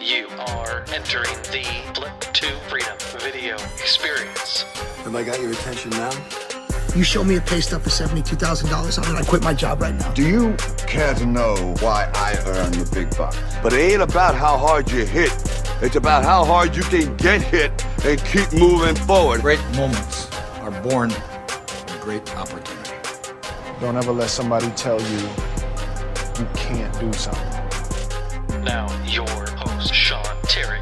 You are entering the Flip2Freedom video experience. Have I got your attention now? You show me a pay stub for $72,000, I'm gonna quit my job right now. Do you care to know why I earn the big bucks? But it ain't about how hard you hit. It's about how hard you can get hit and keep moving forward. Great moments are born of great opportunity. Don't ever let somebody tell you you can't do something. Now, your host, Sean Terry.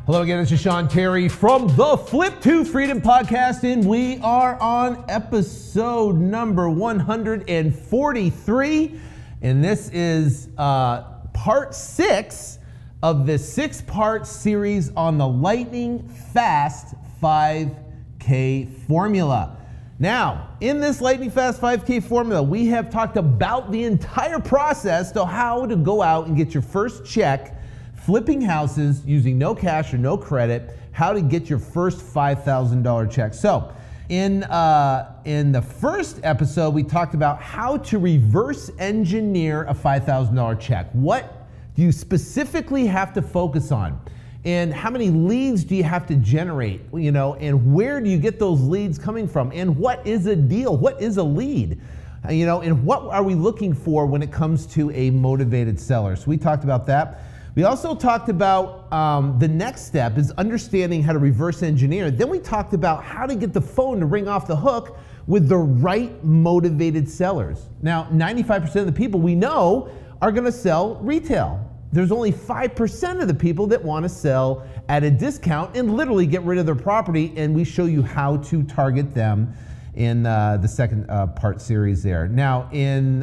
Hello again, this is Sean Terry from the Flip2Freedom Podcast, and we are on episode number 143, and this is part 6 of this 6-part series on the lightning fast 5K formula. Now, in this lightning fast 5K formula, we have talked about the entire process to how to go out and get your first check, flipping houses using no cash or no credit, how to get your first $5,000 check. So, in the first episode, we talked about how to reverse engineer a $5,000 check. What do you specifically have to focus on? And how many leads do you have to generate? You know, and where do you get those leads coming from? And what is a deal? What is a lead? You know, and what are we looking for when it comes to a motivated seller? So we talked about that. We also talked about the next step is understanding how to reverse engineer. Then we talked about how to get the phone to ring off the hook with the right motivated sellers. Now, 95% of the people we know are gonna sell retail. There's only 5% of the people that wanna sell at a discount and literally get rid of their property, and we show you how to target them in the second part series there. Now, in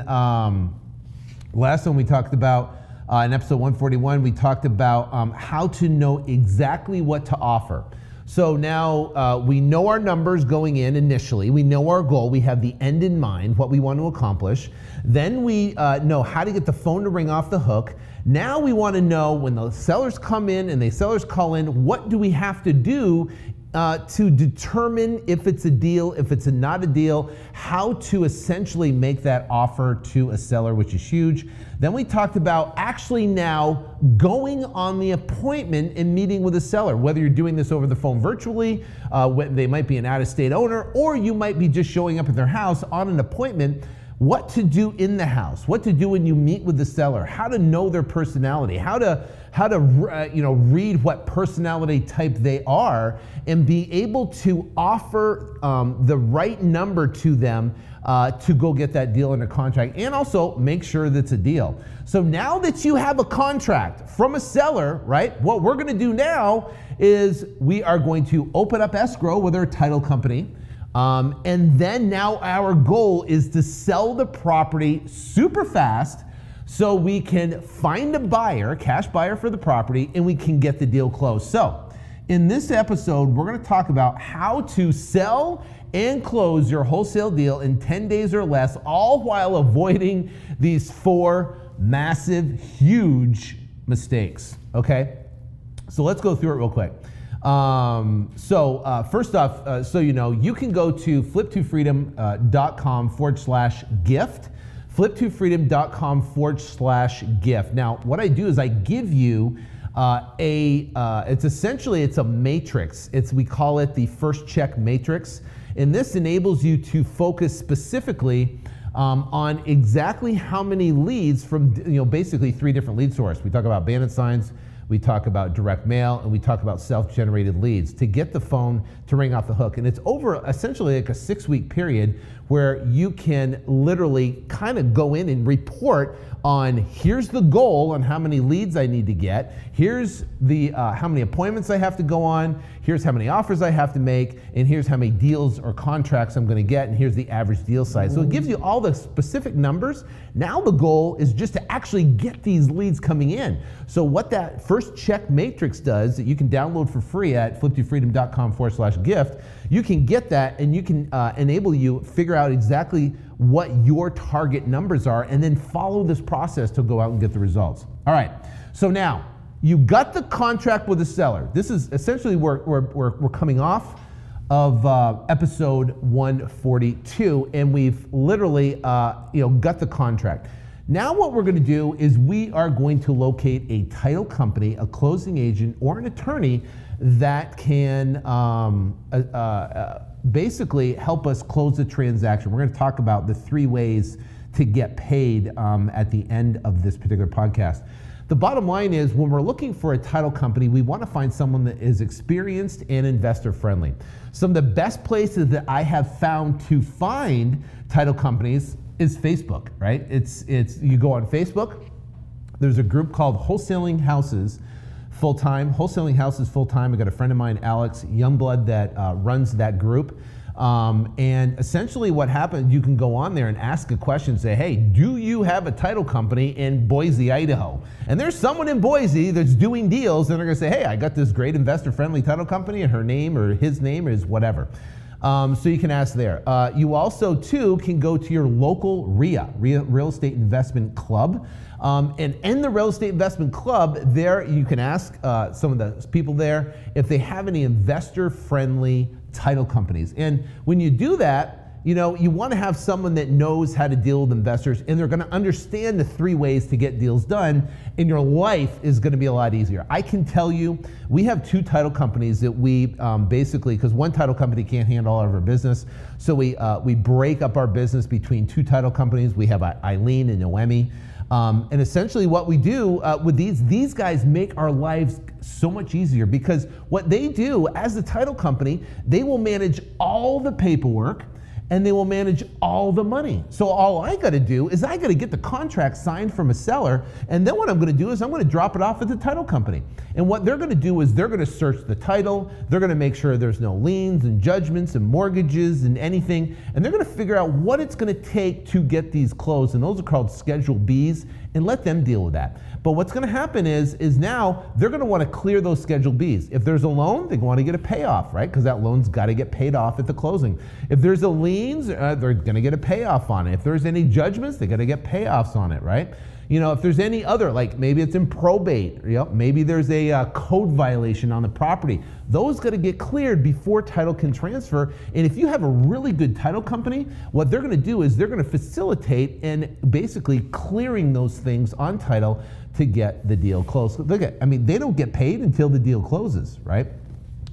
last one we talked about, in episode 141, we talked about how to know exactly what to offer. So now we know our numbers going in initially. We know our goal. We have the end in mind, what we want to accomplish. Then we know how to get the phone to ring off the hook. Now we want to know when the sellers come in and the sellers call in, what do we have to do to determine if it's a deal, if it's not a deal, how to essentially make that offer to a seller, which is huge. Then we talked about actually now going on the appointment and meeting with a seller, whether you're doing this over the phone virtually, they might be an out-of-state owner, or you might be just showing up at their house on an appointment. What to do in the house, what to do when you meet with the seller, how to know their personality, how to read what personality type they are, and be able to offer the right number to them to go get that deal under contract, and also make sure that it's a deal. So now that you have a contract from a seller, right, what we're gonna do now is we are going to open up escrow with our title company. And then now our goal is to sell the property super fast so we can find a buyer, cash buyer for the property, and we can get the deal closed. So in this episode, we're going to talk about how to sell and close your wholesale deal in 10 days or less, all while avoiding these 4 massive, huge mistakes, okay? So let's go through it real quick. First off, so you know, you can go to flip2freedom.com/gift, flip2freedom.com/gift. Now, what I do is I give you it's a matrix. We call it the first check matrix. And this enables you to focus specifically on exactly how many leads from, basically 3 different lead sources. We talk about bandit signs, we talk about direct mail, and we talk about self-generated leads to get the phone to ring off the hook. And it's over essentially like a 6-week period where you can literally kind of go in and report on, here's the goal on how many leads I need to get, here's the how many appointments I have to go on, here's how many offers I have to make, and here's how many deals or contracts I'm gonna get, and here's the average deal size. So it gives you all the specific numbers. Now the goal is just to actually get these leads coming in. So what that first check matrix does, that you can download for free at flip2freedom.com/gift, you can get that, and you can enable you figure out exactly what your target numbers are, and then follow this process to go out and get the results. All right, so now you got the contract with the seller. This is essentially we're coming off of episode 142, and we've literally got the contract. Now what we're going to do is we are going to locate a title company, a closing agent, or an attorney that can basically help us close the transaction. We're going to talk about the 3 ways to get paid at the end of this particular podcast. The bottom line is, when we're looking for a title company, we want to find someone that is experienced and investor friendly. Some of the best places that I have found to find title companies is Facebook, right? It's you go on Facebook, there's a group called Wholesaling Houses Full-Time. Wholesaling Houses Full-Time. I got a friend of mine, Alex Youngblood, that runs that group. And essentially what happens, you can go on there and ask a question, say, hey, do you have a title company in Boise, Idaho? And there's someone in Boise that's doing deals, and they're gonna say, hey, I got this great investor-friendly title company, and her name or his name is whatever. So you can ask there. You also, too, can go to your local RIA, Real Estate Investment Club. And in the Real Estate Investment Club, there you can ask some of the people there if they have any investor-friendly title companies. And when you do that, you know, you want to have someone that knows how to deal with investors, and they're going to understand the 3 ways to get deals done, and your life is going to be a lot easier. I can tell you, we have 2 title companies that we basically, because one title company can't handle all of our business, so we break up our business between 2 title companies. We have Eileen and Noemi. And essentially what we do with these guys make our lives so much easier, because what they do as a title company, they will manage all the paperwork and they will manage all the money. So all I gotta do is I gotta get the contract signed from a seller, and then what I'm gonna do is I'm gonna drop it off at the title company. And what they're gonna do is they're gonna search the title, they're gonna make sure there's no liens and judgments and mortgages and anything, and they're gonna figure out what it's gonna take to get these closed, and those are called Schedule Bs, and let them deal with that. But what's gonna happen is now they're gonna wanna clear those Schedule Bs. If there's a loan, they wanna get a payoff, right? Because that loan's gotta get paid off at the closing. If there's a liens, they're gonna get a payoff on it. If there's any judgments, they gotta get payoffs on it, right? You know, if there's any other, like maybe it's in probate, you know, maybe there's a code violation on the property, those gotta get cleared before title can transfer. And if you have a really good title company, what they're gonna do is they're gonna facilitate and basically clearing those things on title to get the deal closed. Look at, I mean, they don't get paid until the deal closes, right?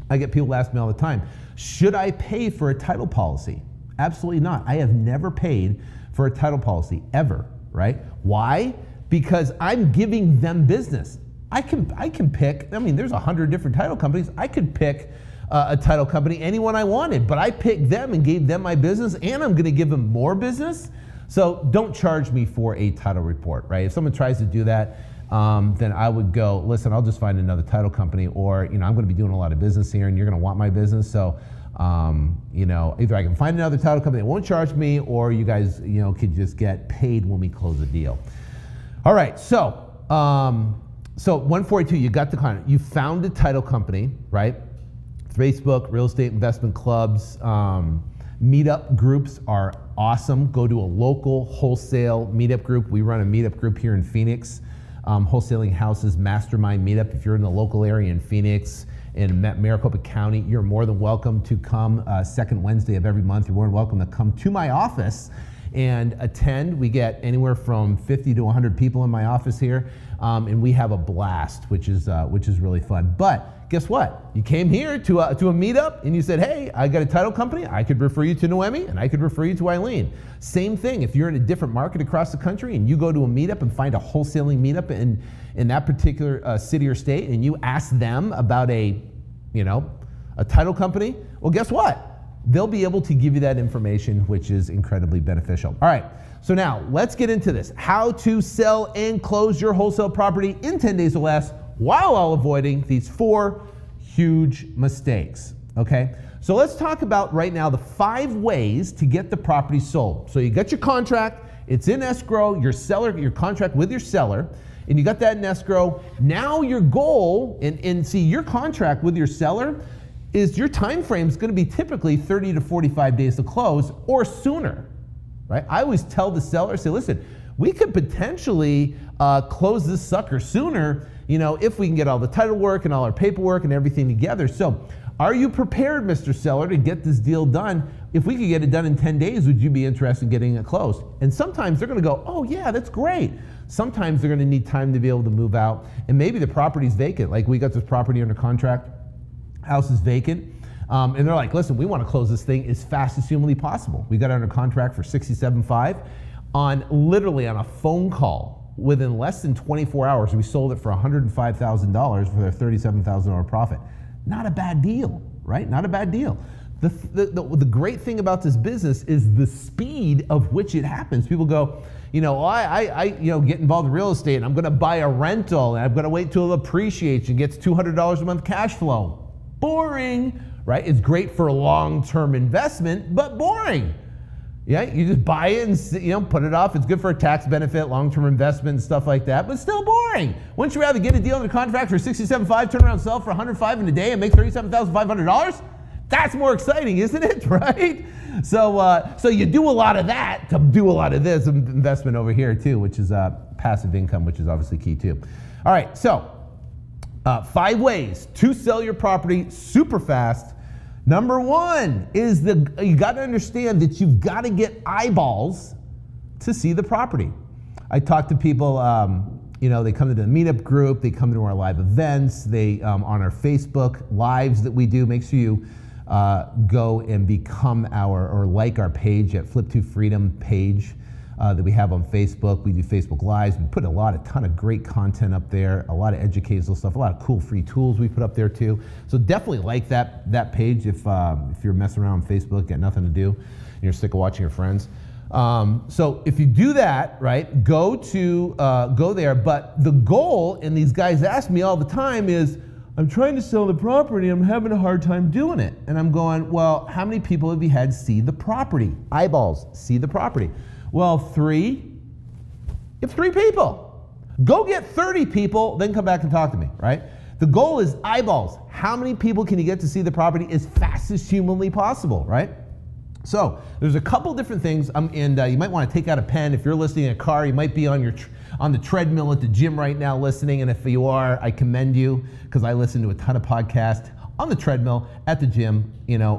I get people ask me all the time, should I pay for a title policy? Absolutely not. I have never paid for a title policy, ever, right? Why? Because I'm giving them business. I can pick, I mean, there's 100 different title companies. I could pick a title company, anyone I wanted, but I picked them and gave them my business, and I'm gonna give them more business. So don't charge me for a title report, right? If someone tries to do that, then I would go, listen, I'll just find another title company, or, you know, I'm gonna be doing a lot of business here and you're gonna want my business. So, you know, either I can find another title company that won't charge me, or you guys, you know, could just get paid when we close the deal. All right, so 142, you got the content. You found a title company, right? Facebook, real estate investment clubs, meetup groups are awesome. Go to a local wholesale meetup group. We run a meetup group here in Phoenix, Wholesaling Houses Mastermind Meetup. If you're in the local area in Phoenix, in Maricopa County, you're more than welcome to come second Wednesday of every month. You're more than welcome to come to my office and attend. We get anywhere from 50 to 100 people in my office here, and we have a blast, which is really fun. But guess what? You came here to a meetup and you said, hey, I got a title company. I could refer you to Noemi, and I could refer you to Eileen. Same thing. If you're in a different market across the country and you go to a meetup and find a wholesaling meetup in that particular city or state, and you ask them about a title company, well, guess what? They'll be able to give you that information, which is incredibly beneficial. All right, so now let's get into this. How to sell and close your wholesale property in 10 days or less while all avoiding these 4 huge mistakes, okay? So let's talk about right now the 5 ways to get the property sold. So you got your contract, it's in escrow, your contract with your seller, and you got that in escrow. Now your goal, and see, your contract with your seller is your time frame is going to be typically 30 to 45 days to close, or sooner, right? I always tell the seller, say, listen, we could potentially close this sucker sooner, if we can get all the title work and all our paperwork and everything together. So are you prepared, Mr. Seller, to get this deal done if we could get it done in 10 days, would you be interested in getting it closed? And sometimes they're going to go, oh yeah, that's great. Sometimes they're going to need time to be able to move out, and maybe the property's vacant. Like we got this property under contract, house is vacant, and they're like, listen, we want to close this thing as fast as humanly possible. We got it under contract for $67,500 literally on a phone call. Within less than 24 hours, we sold it for $105,000 for their $37,000 profit. Not a bad deal, right? Not a bad deal. The great thing about this business is the speed of which it happens. People go, I get involved in real estate and I'm going to buy a rental and I'm going to wait till it appreciates and gets $200 a month cash flow. Boring, right? It's great for a long-term investment, but boring. Yeah, you just buy it and put it off. It's good for a tax benefit, long-term investment, and stuff like that, but still boring. Wouldn't you rather get a deal under contract for $67,500, turn around and sell for $105,000 in a day and make $37,500? That's more exciting, isn't it? Right? So you do a lot of that to do a lot of this investment over here too, which is passive income, which is obviously key too. All right, so 5 ways to sell your property super fast. Number 1 is you got to understand that you've got to get eyeballs to see the property. I talk to people, they come to the meetup group, they come to our live events, they on our Facebook lives that we do. Make sure you go and become or like our page at Flip2Freedom page that we have on Facebook. We do Facebook Lives. We put a ton of great content up there, a lot of educational stuff, a lot of cool free tools we put up there too. So definitely like that page if you're messing around on Facebook, got nothing to do, and you're sick of watching your friends. So if you do that, right, go there. But the goal, and these guys ask me all the time, is I'm trying to sell the property, I'm having a hard time doing it. And I'm going, well, how many people have you had see the property? Eyeballs, see the property. Well, 3. You have 3 people. Go get 30 people, then come back and talk to me, right? The goal is eyeballs. How many people can you get to see the property as fast as humanly possible, right? So there's a couple different things, and you might want to take out a pen. If you're listening in a car, you might be on the treadmill at the gym right now listening, and if you are, I commend you, because I listen to a ton of podcasts on the treadmill, at the gym,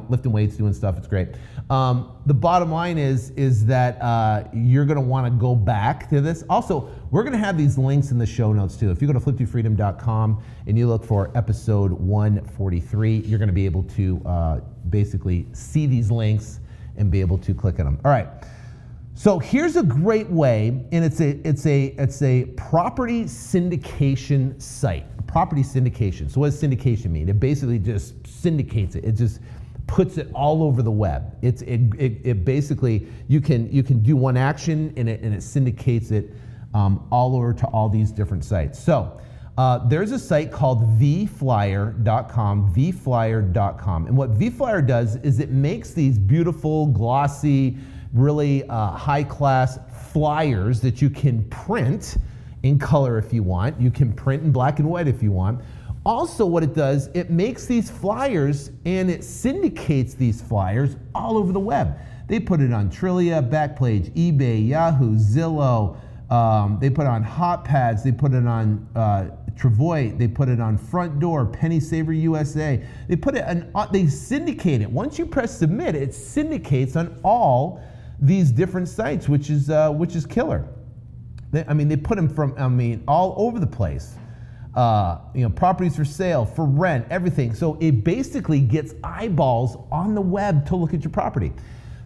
lifting weights, doing stuff. It's great. The bottom line is that you're going to want to go back to this. Also, we're going to have these links in the show notes too. If you go to Flip2Freedom.com and you look for episode 143, you're going to be able to basically see these links and be able to click on them. All right. So here's a great way, and it's a property syndication site. Property syndication. So what does syndication mean? It basically just syndicates it. It just puts it all over the web. It basically, you can do one action and it syndicates it all over to all these different sites. So there's a site called vflyer.com, vflyer.com. And what vflyer does is it makes these beautiful, glossy, really high-class flyers that you can print in color if you want. You can print in black and white if you want. Also, what it does, it makes these flyers and it syndicates these flyers all over the web. They put it on Trillia, Backpage, eBay, Yahoo, Zillow. They put it on Hot Pads. They put it on Travoy. They put it on Front Door, Penny Saver USA. They put it on, they syndicate it. Once you press submit, it syndicates on all these different sites, which is killer. They put them from, all over the place. Properties for sale, for rent, everything. So it basically gets eyeballs on the web to look at your property.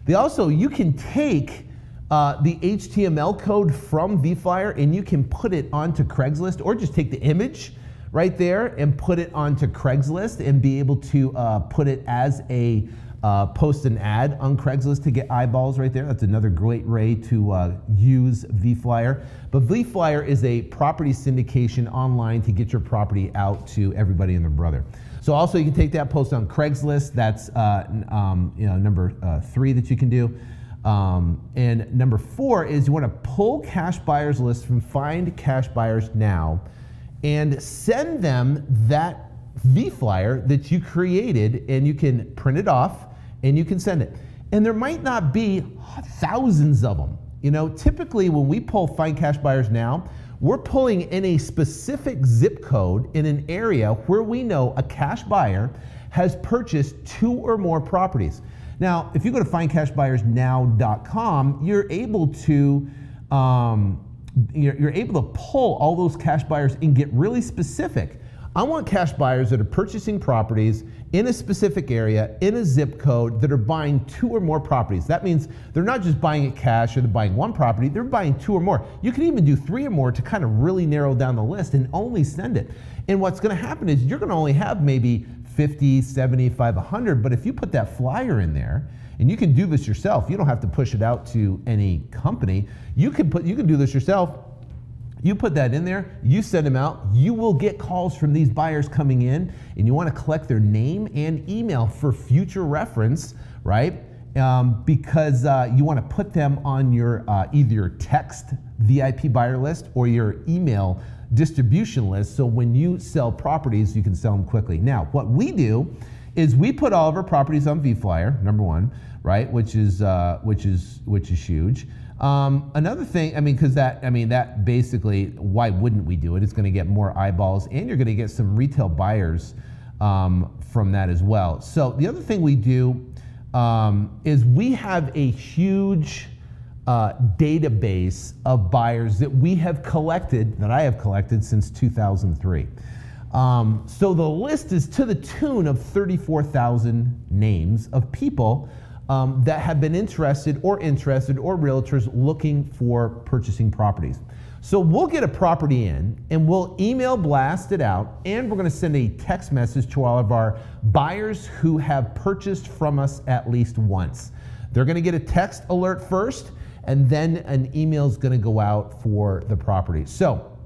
You can take the HTML code from vFlyer and you can put it onto Craigslist, or just take the image right there and put it onto Craigslist and be able to put it as a post an ad on Craigslist to get eyeballs right there. That's another great way to use vFlyer. But vFlyer is a property syndication online to get your property out to everybody and their brother. So also you can take that, post on Craigslist. That's number 3 that you can do. And number 4 is you want to pull cash buyers list from Find Cash Buyers Now and send them that vFlyer that you created, and you can print it off and you can send it. And there might not be thousands of them. Typically when we pull Find Cash Buyers Now, we're pulling in a specific zip code in an area where we know a cash buyer has purchased 2 or more properties. Now, if you go to findcashbuyersnow.com, you're able to pull all those cash buyers and get really specific. I want cash buyers that are purchasing properties in a specific area, in a zip code, that are buying 2 or more properties. That means they're not just buying it cash or they're buying 1 property, they're buying 2 or more. You can even do 3 or more to kind of really narrow down the list and only send it. And what's gonna happen is you're gonna only have maybe 50, 75, 100, but if you put that flyer in there, and you can do this yourself, you don't have to push it out to any company. You can do this yourself. You put that in there, you send them out, you will get calls from these buyers coming in, and you want to collect their name and email for future reference, right? Because you want to put them on your either your text VIP buyer list or your email distribution list, so when you sell properties, you can sell them quickly. Now, what we do is we put all of our properties on VFlyer, number 1, right? Which is huge. Another thing, because that basically, why wouldn't we do it? It's going to get more eyeballs, and you're going to get some retail buyers from that as well. So the other thing we do is we have a huge database of buyers that we have collected, that I have collected since 2003. So the list is to the tune of 34,000 names of people that have been interested or realtors looking for purchasing properties. So we'll get a property in and we'll email blast it out, and we're going to send a text message to all of our buyers who have purchased from us at least once. They're going to get a text alert first, and then an email is going to go out for the property. So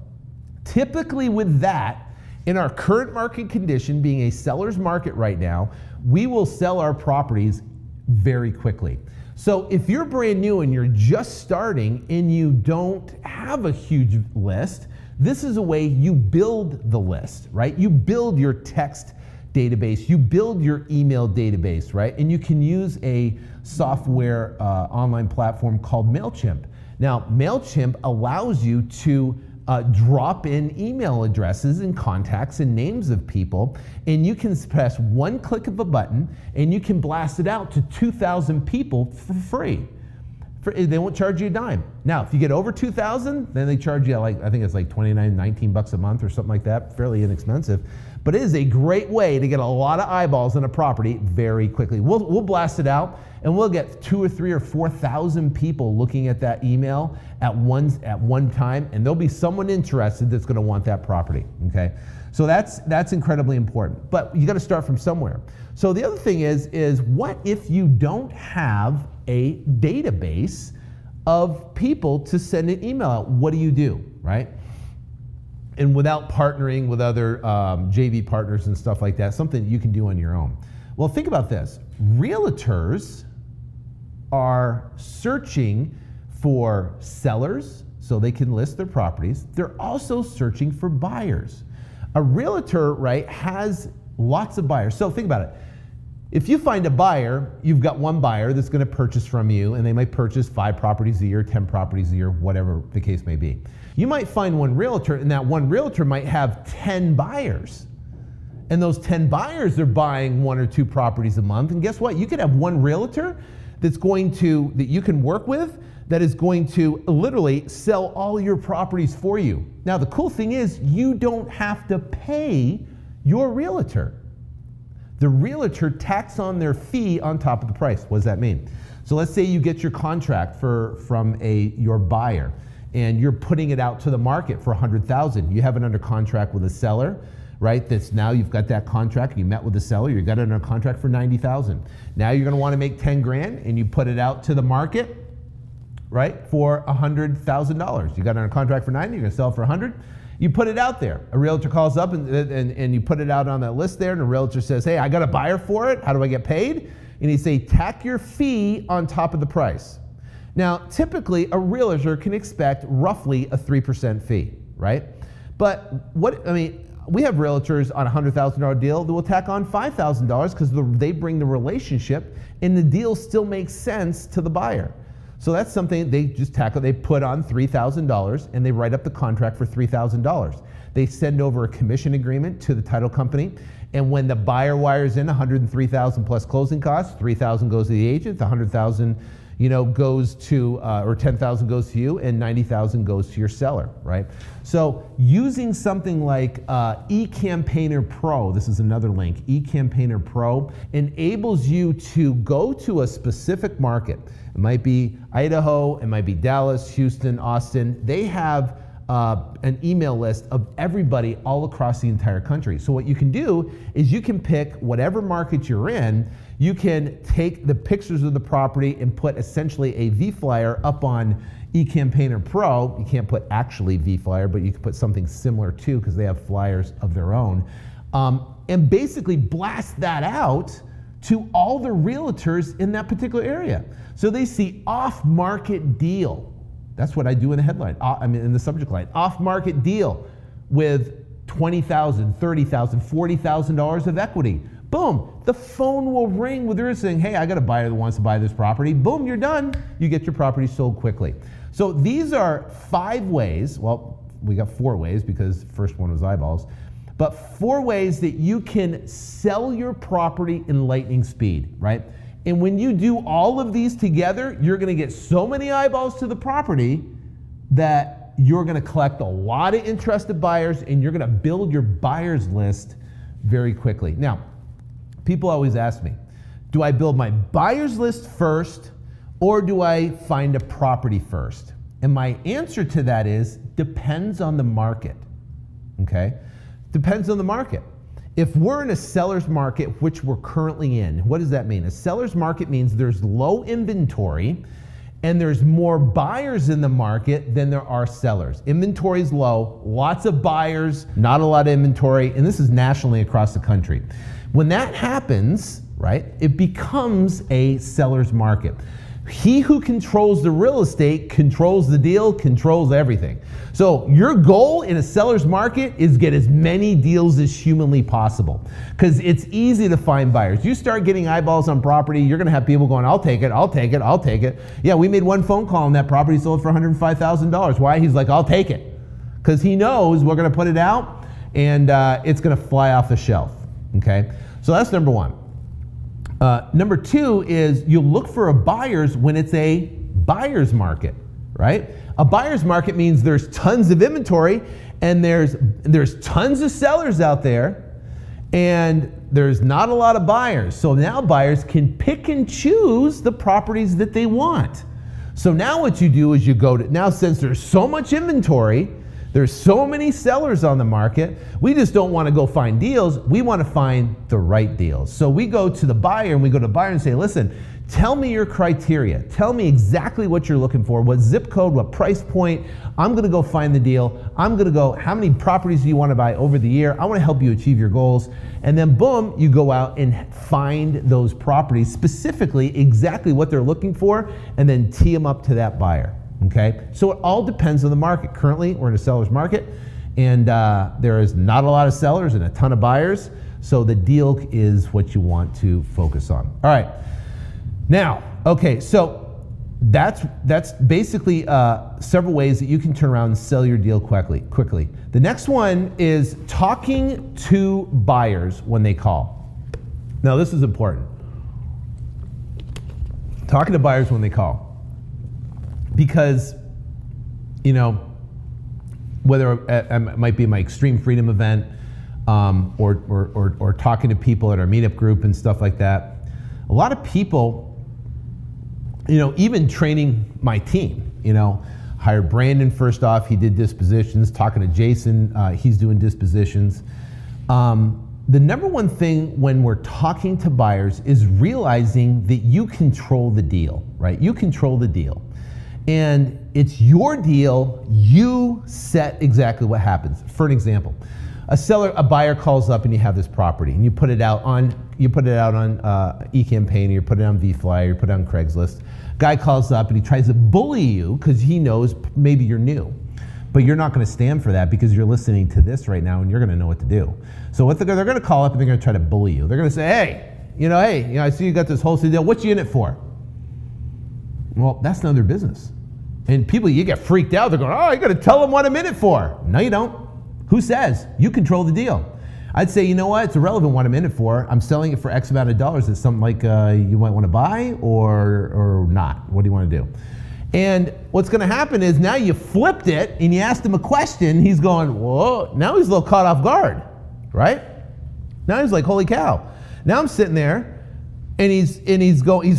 typically with that, in our current market condition, being a seller's market right now, we will sell our properties very quickly. So if you're brand new and you're just starting and you don't have a huge list, this is a way you build the list, right? You build your text database, you build your email database, right? And you can use a software online platform called MailChimp. Now, MailChimp allows you to drop in email addresses and contacts and names of people, and you can press 1 click of a button and you can blast it out to 2,000 people for free. They won't charge you a dime. Now, if you get over 2,000, then they charge you I think it's like 29, 19 bucks a month or something like that, fairly inexpensive. But it is a great way to get a lot of eyeballs on a property very quickly. We'll blast it out, and we'll get 2,000 or 3,000 or 4,000 people looking at that email at one time, and there'll be someone interested that's going to want that property. Okay, so that's incredibly important. But you got to start from somewhere. So the other thing is what if you don't have a database of people to send an email out? What do, right? And without partnering with other JV partners and stuff like that, something you can do on your own. Well, think about this. Realtors are searching for sellers so they can list their properties. They're also searching for buyers. A realtor, right, has lots of buyers. So think about it. If you find a buyer, you've got one buyer that's going to purchase from you, and they might purchase 5 properties a year, 10 properties a year, whatever the case may be. You might find one realtor, and that one realtor might have 10 buyers. And those 10 buyers are buying 1 or 2 properties a month. And guess what? You could have one realtor that you can work with that is going to literally sell all your properties for you. Now, the cool thing is you don't have to pay your realtor. The realtor tacks on their fee on top of the price. What does that mean? So let's say you get your contract from your buyer, and you're putting it out to the market for $100,000. You have it under contract with a seller, right? That's now you've got that contract. You met with the seller. You got it under contract for $90,000. Now you're going to want to make 10 grand, and you put it out to the market, right, for $100,000. You got it under contract for 90. You're going to sell it for 100. You put it out there. A realtor calls up and you put it out on that list there, and the realtor says, hey, I got a buyer for it. How do I get paid? And you say, tack your fee on top of the price. Now, typically, a realtor can expect roughly a 3% fee, right? But we have realtors on a $100,000 deal that will tack on $5,000 because they bring the relationship, and the deal still makes sense to the buyer. So that's something they just tackle. They put on $3,000 and they write up the contract for $3,000. They send over a commission agreement to the title company. And when the buyer wires in $103,000 plus closing costs, $3,000 goes to the agent, the $100,000 goes to, or $10,000 goes to you, and $90,000 goes to your seller, right? So using something like eCampaigner Pro, this is another link, eCampaigner Pro enables you to go to a specific market. It might be Idaho, it might be Dallas, Houston, Austin. They have an email list of everybody all across the entire country. So what you can do is you can pick whatever market you're in, you can take the pictures of the property and put essentially a V-flyer up on eCampaigner Pro. You can't put actually V-flyer, but you can put something similar too, because they have flyers of their own. And basically blast that out to all the realtors in that particular area. So they see off-market deal. That's what I do in the headline, in the subject line. Off-market deal with $20,000, $30,000, $40,000 of equity. Boom, the phone will ring with her saying, hey, I got a buyer that wants to buy this property. Boom, you're done. You get your property sold quickly. So these are 5 ways, well, we got 4 ways because the first one was eyeballs, but 4 ways that you can sell your property in lightning speed, right? And when you do all of these together, you're gonna get so many eyeballs to the property that you're gonna collect a lot of interested buyers and you're gonna build your buyers list very quickly. Now, people always ask me, do I build my buyers list first or do I find a property first? And my answer to that is, depends on the market, okay? Depends on the market. If we're in a seller's market, which we're currently in, what does that mean? A seller's market means there's low inventory and there's more buyers in the market than there are sellers. Inventory is low, lots of buyers, not a lot of inventory, and this is nationally across the country. When that happens, right, it becomes a seller's market. He who controls the real estate controls the deal, controls everything. So your goal in a seller's market is get as many deals as humanly possible, because it's easy to find buyers. You start getting eyeballs on property, you're gonna have people going, I'll take it, I'll take it, I'll take it. Yeah, we made one phone call on that property, sold for $105,000. Why? He's like, I'll take it. Because he knows we're gonna put it out and it's gonna fly off the shelf, okay? So that's number 1. Number 2 is you look for buyers when it's a buyer's market, right? A buyer's market means there's tons of inventory and there's tons of sellers out there and there's not a lot of buyers. So now buyers can pick and choose the properties that they want. So now what you do is you go to, now since there's so much inventory, there's so many sellers on the market, we just don't want to go find deals, we want to find the right deals. So we go to the buyer and we go to the buyer and say, listen, tell me your criteria. Tell me exactly what you're looking for, what zip code, what price point. I'm going to go find the deal. I'm going to go, how many properties do you want to buy over the year? I want to help you achieve your goals. And then boom, you go out and find those properties, specifically exactly what they're looking for, and then tee them up to that buyer. Okay, so it all depends on the market. Currently, we're in a seller's market, and there is not a lot of sellers and a ton of buyers, so the deal is what you want to focus on. All right, now, okay, so that's basically several ways that you can turn around and sell your deal quickly. The next one is talking to buyers when they call. Now, this is important. Talking to buyers when they call. Because, you know, whether it might be my Extreme Freedom event or talking to people at our meetup group and stuff like that, a lot of people, you know, even training my team, you know, hired Brandon first off, he did dispositions, talking to Jason, he's doing dispositions. The number one thing when we're talking to buyers is realizing that you control the deal, right? You control the deal. And it's your deal, you set exactly what happens. For an example, a buyer calls up and you have this property and you put it out on eCampaign, you put it on VFlyer, you put it on Craigslist. Guy calls up and he tries to bully you because he knows maybe you're new. But you're not going to stand for that because you're listening to this right now and you're going to know what to do. So what they're going to call up and they're going to try to bully you. They're going to say, hey, I see you got this wholesale deal. What you in it for? Well, that's none of their business. And people, you get freaked out. They're going, oh, you got to tell them what I'm in it for. No, you don't. Who says? You control the deal. I'd say, you know what? It's irrelevant what I'm in it for. I'm selling it for X amount of dollars. It's something like you might want to buy or not. What do you want to do? And what's going to happen is now you flipped it and you asked him a question. He's going, whoa. Now he's a little caught off guard, right? Now he's like, holy cow. Now I'm sitting there. And he's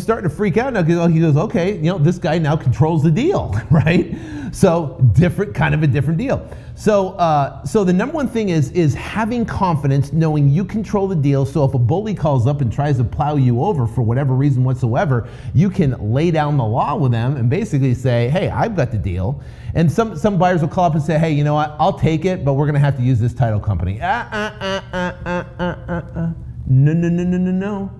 starting to freak out now because he goes, okay, this guy now controls the deal, right? So kind of a different deal. So the number one thing is having confidence, knowing you control the deal. So if a bully calls up and tries to plow you over for whatever reason whatsoever, you can lay down the law with them and basically say, hey, I've got the deal. And some buyers will call up and say, hey, you know what? I'll take it, but we're going to have to use this title company. No.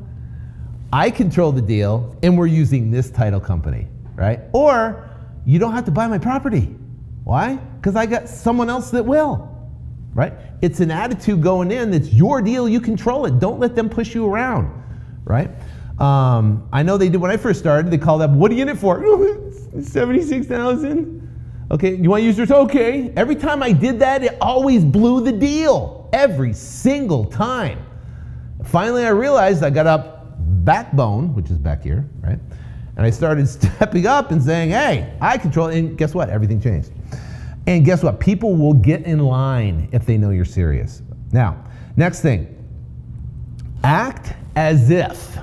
I control the deal, and we're using this title company, right? Or you don't have to buy my property. Why? Because I got someone else that will, right? It's an attitude going in that's your deal, you control it. Don't let them push you around, right? I know they did when I first started. They called up, what are you in it for? $76,000. Okay, you want to use yours? Okay. Every time I did that, it always blew the deal. Every single time. Finally, I realized I got up backbone, which is back here, right? And I started stepping up and saying, hey, I control it. And guess what? Everything changed. And guess what? People will get in line if they know you're serious. Now, next thing, act as if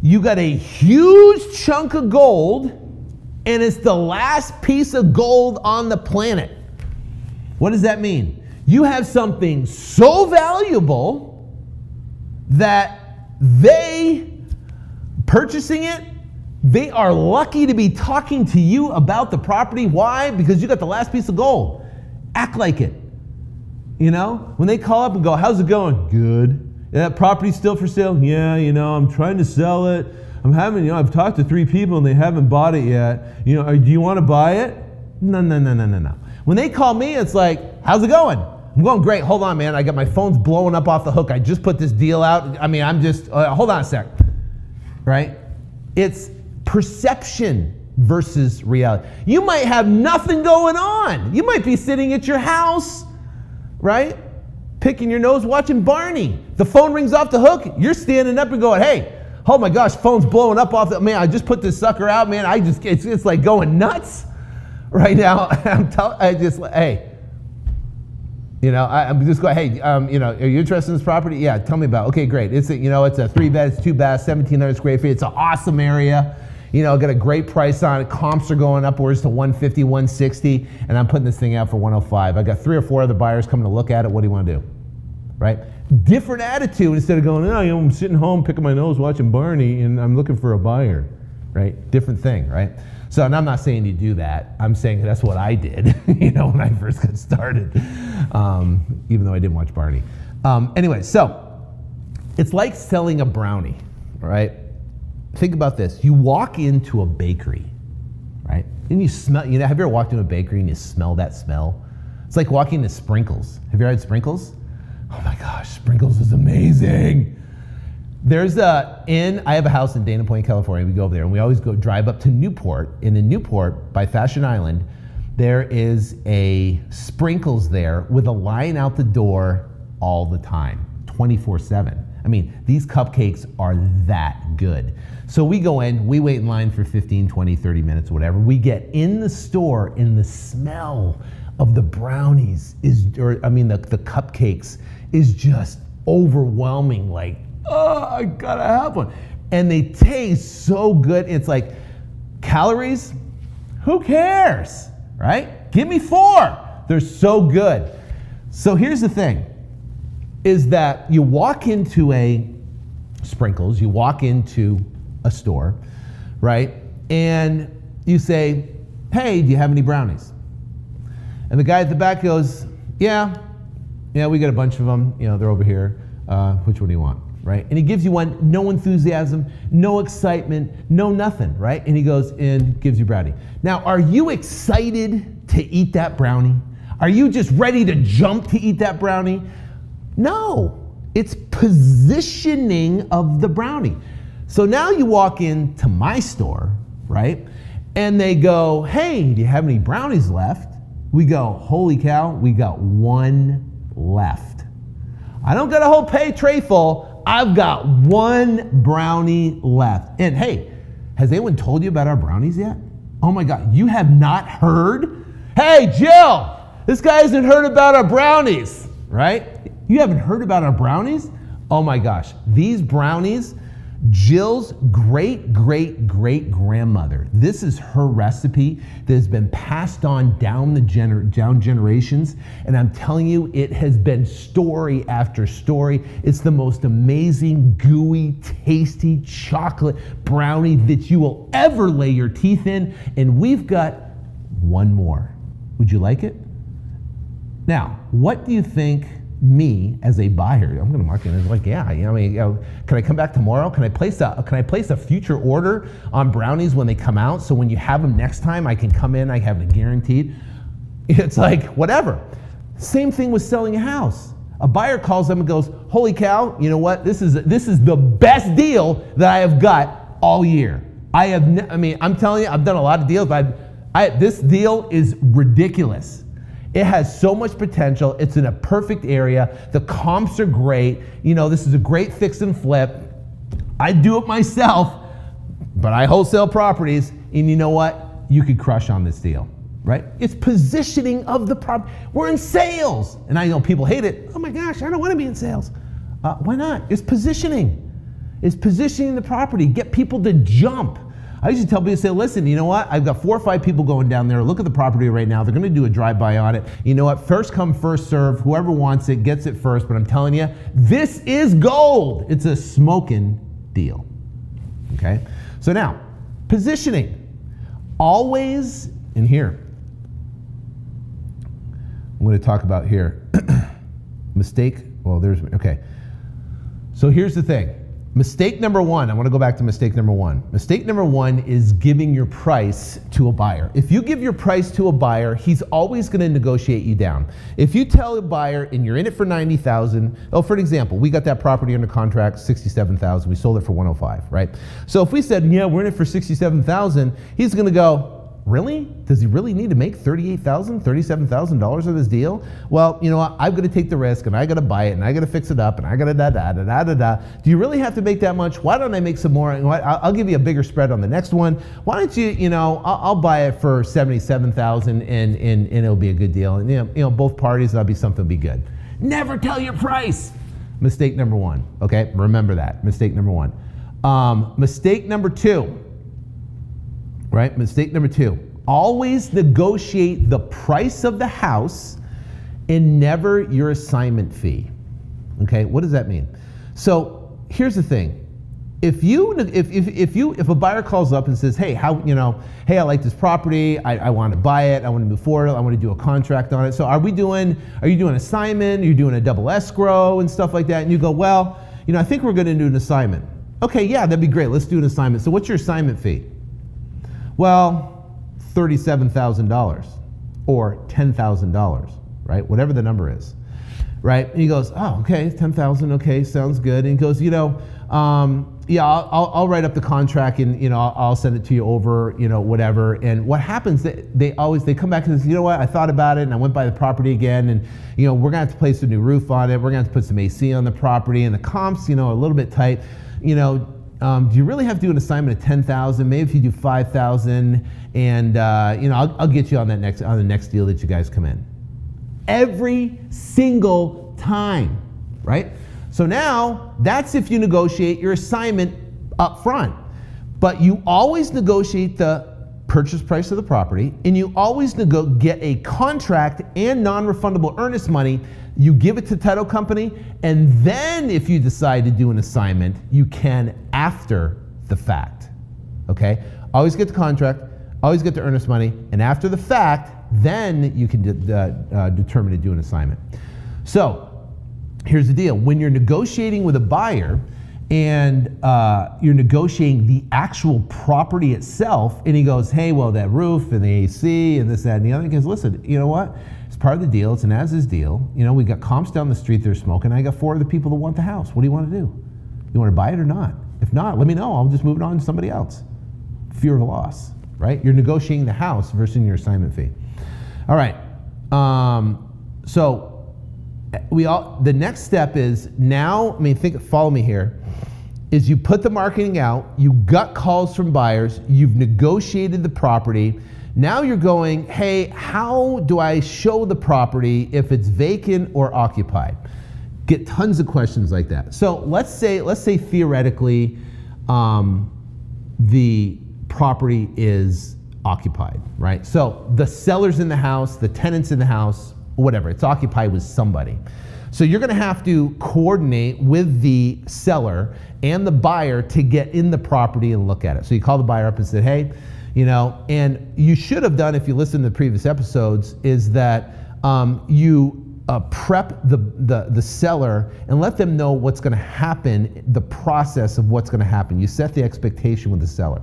you got a huge chunk of gold and it's the last piece of gold on the planet. What does that mean? You have something so valuable that purchasing it, they are lucky to be talking to you about the property. Why? Because you got the last piece of gold. Act like it. When they call up and go, how's it going? Good. That property's still for sale? Yeah, I'm trying to sell it. I've talked to 3 people and they haven't bought it yet. Do you want to buy it? No. When they call me, it's like, how's it going? I'm going great. Hold on, man. I got my phone's blowing up off the hook. I just put this deal out. I'm just, hold on a sec. Right? It's perception versus reality. You might have nothing going on. You might be sitting at your house, right? Picking your nose, watching Barney. The phone rings off the hook. You're standing up and going, hey, oh my gosh, phone's blowing up off the, man, I just put this sucker out, man. It's like going nuts right now. I'm just going, hey, are you interested in this property? Yeah, tell me about it. Okay, great. It's a 3-bed, it's 2 baths, 1,700 square feet. It's an awesome area. Got a great price on it. Comps are going upwards to 150, 160, and I'm putting this thing out for 105. I got 3 or 4 other buyers coming to look at it. What do you want to do? Right? Different attitude instead of going, I'm sitting home picking my nose watching Barney and I'm looking for a buyer. Right? Different thing, right? So, and I'm not saying you do that. I'm saying that's what I did, when I first got started, even though I didn't watch Barney. Anyway, so it's like selling a brownie, right? Think about this. You walk into a bakery, right? And you smell, have you ever walked into a bakery and you smell that smell? It's like walking into Sprinkles. Have you ever had Sprinkles? Oh my gosh, Sprinkles is amazing. I have a house in Dana Point, California. We go over there and we always drive up to Newport. And in Newport, by Fashion Island, there is a Sprinkles there with a line out the door all the time, 24/7. These cupcakes are that good. So we go in, we wait in line for 15, 20, 30 minutes, whatever. We get in the store and the smell of the brownies the cupcakes is just overwhelming. Like, oh, I gotta have one. And they taste so good. It's like, calories? Who cares, right? Give me 4. They're so good. So here's the thing, is that you walk into a Sprinkles, you walk into a store, right? And you say, hey, do you have any brownies? And the guy at the back goes, yeah, we got a bunch of them. They're over here. Which one do you want? Right? And he gives you one, no enthusiasm, no excitement, no nothing, right? And he goes and gives you brownie. Now, are you excited to eat that brownie? Are you just ready to jump to eat that brownie? No, it's positioning of the brownie. So now you walk into my store, right? And they go, hey, do you have any brownies left? We go, holy cow, we got one left. I don't got a whole tray full. I've got one brownie left. And hey, has anyone told you about our brownies yet? Oh my God, you have not heard? Hey, Jill, this guy hasn't heard about our brownies, right? You haven't heard about our brownies? Oh my gosh, these brownies, Jill's great-great-great-grandmother. This is her recipe that has been passed on down generations, and I'm telling you, it has been story after story. It's the most amazing, gooey, tasty chocolate brownie that you will ever lay your teeth in, and we've got one more. Would you like it? Now, what do you think? Me as a buyer, I'm going to market it as like, yeah, can I come back tomorrow? Can I place a future order on brownies when they come out? So when you have them next time, I can come in, I have it guaranteed. It's like, whatever. Same thing with selling a house. A buyer calls them and goes, holy cow, you know what? This is the best deal that I have got all year. I'm telling you, I've done a lot of deals, but this deal is ridiculous. It has so much potential. It's in a perfect area. The comps are great. This is a great fix and flip. I do it myself, but I wholesale properties, and you know what? You could crush on this deal, right? It's positioning of the property. We're in sales. And I know people hate it. Oh my gosh, I don't want to be in sales. Why not? It's positioning. It's positioning the property. Get people to jump. I usually tell people, say, listen, you know what? I've got 4 or 5 people going down there. Look at the property right now. They're going to do a drive-by on it. You know what? First come, first serve. Whoever wants it gets it first. But I'm telling you, this is gold. It's a smoking deal. Okay? So now, positioning. Always, and here, I'm going to talk about here. Mistake. Well, okay. So here's the thing. Mistake number one, I want to go back to mistake number one. Mistake number one is giving your price to a buyer. If you give your price to a buyer, he's always going to negotiate you down. If you tell a buyer and you're in it for $90,000, for an example, we got that property under contract, $67,000. We sold it for $105,000, right? So if we said, yeah, we're in it for $67,000, he's going to go, really? Does he really need to make $38,000, $37,000 of this deal? Well, you know what? I've got to take the risk, and I got to buy it, and I got to fix it up, and I got to da-da-da-da-da-da. Do you really have to make that much? Why don't I make some more? I'll give you a bigger spread on the next one. Why don't you, I'll buy it for $77,000, and it'll be a good deal. And both parties, that'll be something that'll be good. Never tell your price. Mistake number one. Okay, remember that. Mistake number one. Mistake number two. Right? Mistake number two, always negotiate the price of the house and never your assignment fee. Okay, what does that mean? So here's the thing. If a buyer calls up and says, hey, hey, I like this property, I want to buy it, I want to move forward, I want to do a contract on it. So are you doing assignment, are you doing a double escrow and stuff like that? And you go, well, I think we're going to do an assignment. Okay, yeah, that'd be great. Let's do an assignment. So what's your assignment fee? Well, $37,000 or $10,000, right? Whatever the number is, right? And he goes, oh, okay, 10,000, okay, sounds good. And he goes, yeah, I'll write up the contract and, I'll send it to you over, whatever. And what happens, they come back and say, you know what, I thought about it and I went by the property again and, we're gonna have to place a new roof on it. We're gonna have to put some AC on the property and the comps, a little bit tight, do you really have to do an assignment of $10,000? Maybe if you do $5,000, and I'll get you on the next deal that you guys come in. Every single time, right? So now that's if you negotiate your assignment up front, but you always negotiate the purchase price of the property, and you always get a contract and non-refundable earnest money. You give it to the title company, and then if you decide to do an assignment, you can after the fact, okay? Always get the contract, always get the earnest money, and after the fact, then you can determine to do an assignment. So here's the deal. When you're negotiating with a buyer, and you're negotiating the actual property itself, and he goes, hey, well, that roof and the AC and this, that, and the other, he goes, listen, you know what? It's part of the deal. It's an as-is deal. We got comps down the street they're smoking. I got 4 other people that want the house. What do you want to do? You want to buy it or not? If not, let me know. I'll just move it on to somebody else. Fear of loss, right? You're negotiating the house versus your assignment fee. All right. So the next step is now, follow me here, is you put the marketing out, you got calls from buyers, you've negotiated the property. Now you're going, hey, how do I show the property if it's vacant or occupied? Get tons of questions like that. So let's say theoretically the property is occupied, right? So the seller's in the house, the tenant's in the house, whatever, it's occupied with somebody. So you're gonna have to coordinate with the seller and the buyer to get in the property and look at it. So you call the buyer up and say, hey, and you should have done, if you listen to the previous episodes, is that you prep the seller and let them know what's gonna happen, the process of what's gonna happen. You set the expectation with the seller.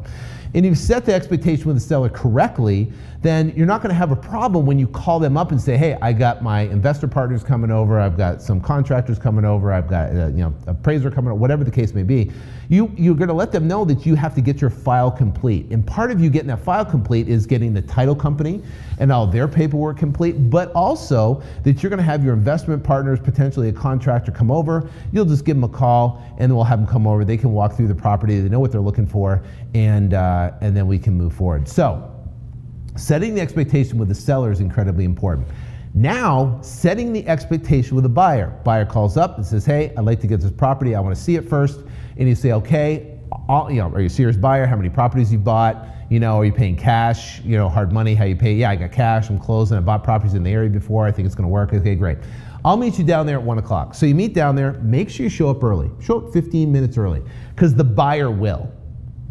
And if you set the expectation with the seller correctly, then you're not going to have a problem when you call them up and say, hey, I got my investor partners coming over, I've got some contractors coming over, I've got appraiser coming over, whatever the case may be. You're going to let them know that you have to get your file complete. And part of you getting that file complete is getting the title company and all their paperwork complete, but also that you're going to have your investment partners, potentially a contractor, come over. You'll just give them a call and we'll have them come over. They can walk through the property, they know what they're looking for, and then we can move forward. So setting the expectation with the seller is incredibly important. Now, setting the expectation with the buyer. Buyer calls up and says, hey, I'd like to get this property. I want to see it first. And you say, okay, are you a serious buyer? How many properties you bought? Are you paying cash? Hard money, how you pay? Yeah, I got cash, I'm closing. I bought properties in the area before. I think it's going to work. Okay, great. I'll meet you down there at 1 o'clock. So you meet down there. Make sure you show up early. Show up 15 minutes early, because the buyer will.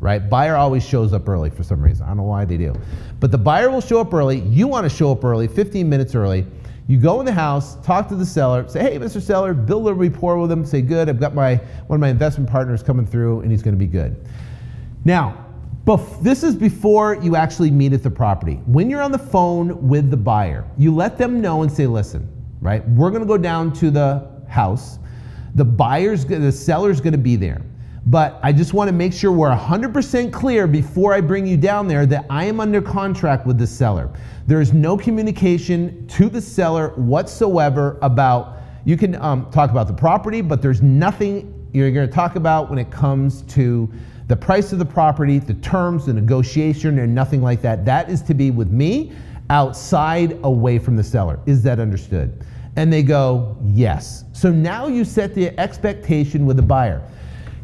Right? Buyer always shows up early for some reason. I don't know why they do. But the buyer will show up early. You want to show up early, 15 minutes early. You go in the house, talk to the seller, say, hey, Mr. Seller, build a rapport with him, say, good, I've got one of my investment partners coming through and he's going to be good. Now, this is before you actually meet at the property. When you're on the phone with the buyer, you let them know and say, listen, right, we're going to go down to the house. The seller's going to be there. But I just want to make sure we're 100% clear before I bring you down there that I am under contract with the seller. There is no communication to the seller whatsoever about, you can talk about the property, but there's nothing you're going to talk about when it comes to the price of the property, the terms, the negotiation, and nothing like that. That is to be with me outside, away from the seller. Is that understood? And they go, yes. So now you set the expectation with the buyer.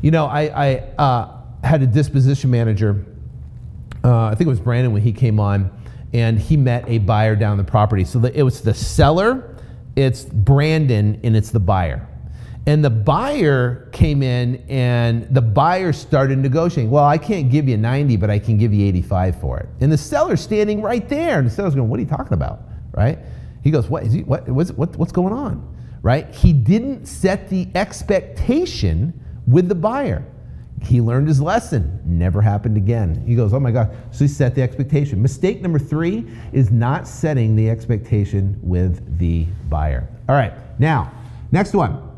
I had a disposition manager, I think it was Brandon when he came on, and he met a buyer down the property. So it was the seller, it's Brandon, and it's the buyer. And the buyer came in and the buyer started negotiating. Well, I can't give you 90, but I can give you 85 for it. And the seller's standing right there. And the seller's going, what are you talking about? Right? He goes, what's going on? Right? He didn't set the expectation with the buyer. He learned his lesson. Never happened again. He goes, oh my God. So he set the expectation. Mistake number 3 is not setting the expectation with the buyer. All right, now, next one.